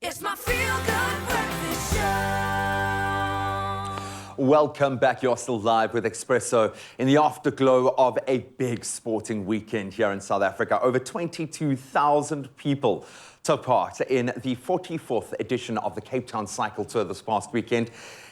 It's my feel-good breakfast show. Welcome back. You're still live with Expresso in the afterglow of a big sporting weekend here in South Africa. Over 22,000 people took part in the 44th edition of the Cape Town Cycle Tour this past weekend.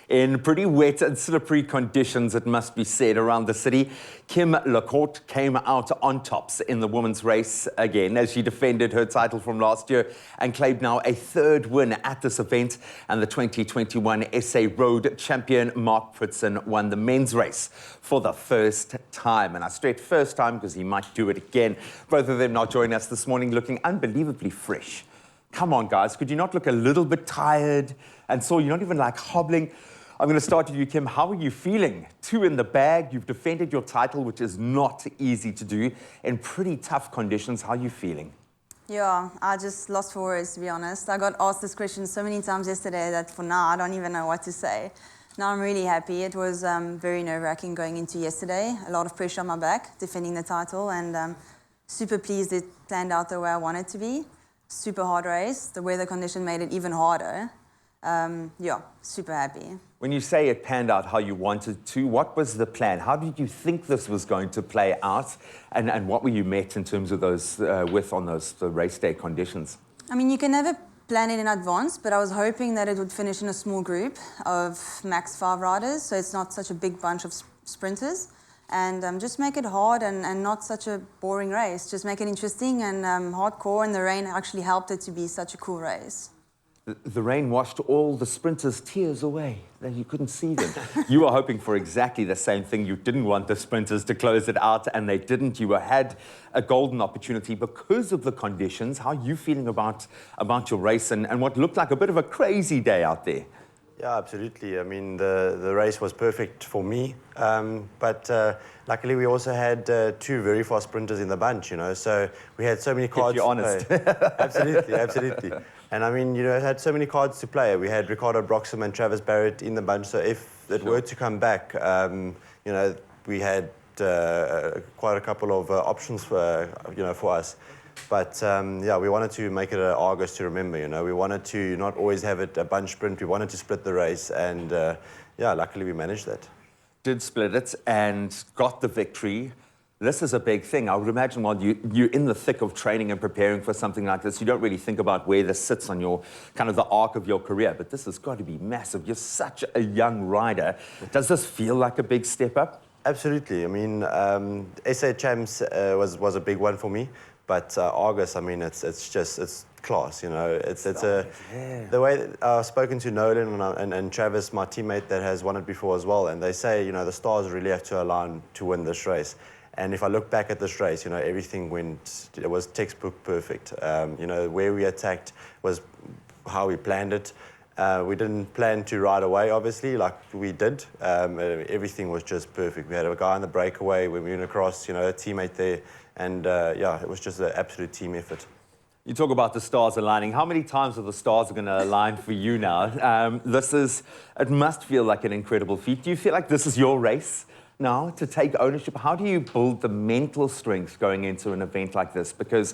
In pretty wet and slippery conditions, it must be said, around the city. Kim Lacourt came out on tops in the women's race again as she defended her title from last year and claimed now a third win at this event. And the 2021 SA Road champion Mark Pritson won the men's race for the first time. And I stress first time because he might do it again. Both of them now join us this morning looking unbelievably fresh. Come on, guys, could you not look a little bit tired? And so you're not even like hobbling. I'm going to start with you, Kim. How are you feeling? 2 in the bag. You've defended your title, which is not easy to do in pretty tough conditions. How are you feeling? Yeah, I just lost for words, to be honest. I got asked this question so many times yesterday that for now I don't even know what to say. Now I'm really happy. It was very nerve-wracking going into yesterday. A lot of pressure on my back, defending the title, and super pleased it planned out the way I wanted it to be. Super hard race. The weather condition made it even harder. Yeah, super happy. When you say it panned out how you wanted to, what was the plan? How did you think this was going to play out? And what were you met in terms of those the race day conditions? I mean, you can never plan it in advance, but I was hoping that it would finish in a small group of max 5 riders, so it's not such a big bunch of sprinters. And just make it hard and not such a boring race. Just make it interesting and hardcore, and the rain actually helped it to be such a cool race. The rain washed all the sprinters' tears away. You couldn't see them. You were hoping for exactly the same thing. You didn't want the sprinters to close it out, and they didn't. You had a golden opportunity because of the conditions. How are you feeling about your race and what looked like a bit of a crazy day out there? Yeah, absolutely. I mean, the race was perfect for me. But luckily, we also had 2 very fast sprinters in the bunch, you know. So we had so many cards. Keep you honest. Absolutely, absolutely. And I mean, you know, had so many cards to play. We had Ricardo Broxham and Travis Barrett in the bunch. So if it were to come back, you know, we had quite a couple of options for us. But yeah, we wanted to make it an Argus to remember, you know. We wanted to not always have it a bunch sprint. We wanted to split the race. And yeah, luckily we managed that. Did split it and got the victory. This is a big thing. I would imagine while you're in the thick of training and preparing for something like this, you don't really think about where this sits on your kind of the arc of your career. But this has got to be massive. You're such a young rider. Does this feel like a big step up? Absolutely. I mean, SA Champs was a big one for me. But Argus, I mean, it's class, you know. The way that I've spoken to Nolan and Travis, my teammate that has won it before as well, and they say, you know, the stars really have to align to win this race. And if I look back at this race, you know, everything it was textbook perfect. You know, where we attacked was how we planned it. We didn't plan to ride away, obviously, like we did. Everything was just perfect. We had a guy on the breakaway when we went across, you know, a teammate there. And yeah, it was just an absolute team effort. You talk about the stars aligning. How many times are the stars going to align for you now? It must feel like an incredible feat. Do you feel like this is your race now to take ownership? How do you build the mental strength going into an event like this? Because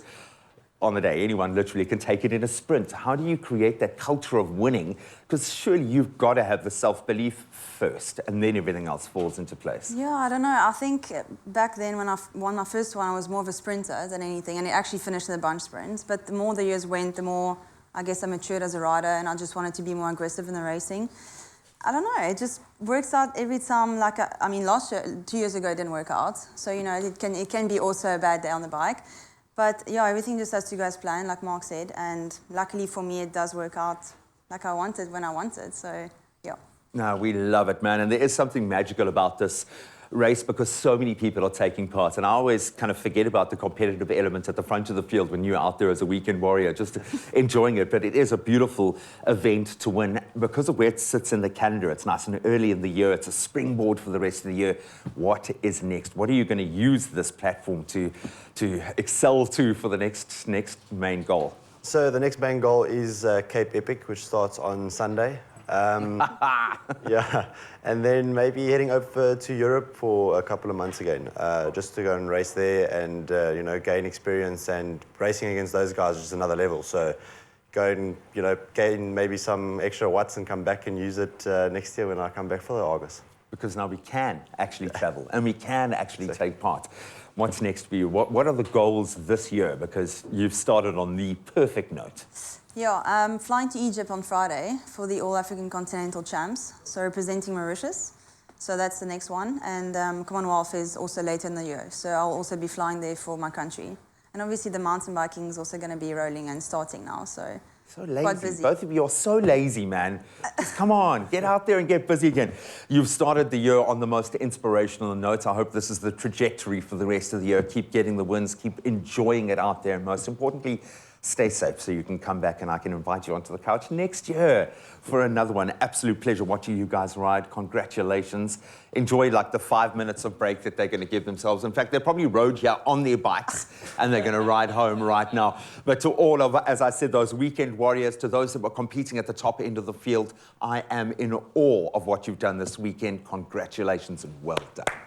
on the day, anyone literally can take it in a sprint. How do you create that culture of winning? Because surely you've got to have the self-belief first, and then everything else falls into place. Yeah, I don't know. I think back then when I won my first one, I was more of a sprinter than anything, and it actually finished in the bunch sprints. But the more the years went, the more, I guess, I matured as a rider, and I just wanted to be more aggressive in the racing. I don't know, it just works out every time. Like, I mean, last year, 2 years ago, it didn't work out. So, you know, it can be also a bad day on the bike. But yeah, everything just has to go as planned, like Mark said. And luckily for me, it does work out like I wanted when I wanted. So, yeah. No, we love it, man. And there is something magical about this race because so many people are taking part. And I always kind of forget about the competitive element at the front of the field when you're out there as a weekend warrior, just enjoying it. But it is a beautiful event to win because of where it sits in the calendar. It's nice and early in the year. It's a springboard for the rest of the year. What is next? What are you going to use this platform to excel to for the next main goal? So the next main goal is Cape Epic, which starts on Sunday. Yeah, and then maybe heading over to Europe for a couple of months again, just to go and race there and you know, gain experience, and racing against those guys is just another level. So go and, gain maybe some extra watts and come back and use it next year when I come back for the August. Because now we can actually travel and we can actually take part. What's next for you? What are the goals this year? Because you've started on the perfect note. Yeah, I'm flying to Egypt on Friday for the All African Continental Champs, so representing Mauritius. So that's the next one. And Commonwealth is also later in the year, so I'll also be flying there for my country. And obviously the mountain biking is also going to be rolling and starting now, so lazy. quite busy. Both of you are so lazy, man. Just come on, get out there and get busy again. You've started the year on the most inspirational note. I hope this is the trajectory for the rest of the year. Keep getting the wins, keep enjoying it out there, and most importantly, stay safe so you can come back and I can invite you onto the couch next year for another one. Absolute pleasure watching you guys ride. Congratulations. Enjoy like the 5 minutes of break that they're going to give themselves. In fact, they probably rode here on their bikes and they're going to ride home right now. But to all of, as I said, those weekend warriors, to those that were competing at the top end of the field, I am in awe of what you've done this weekend. Congratulations and well done.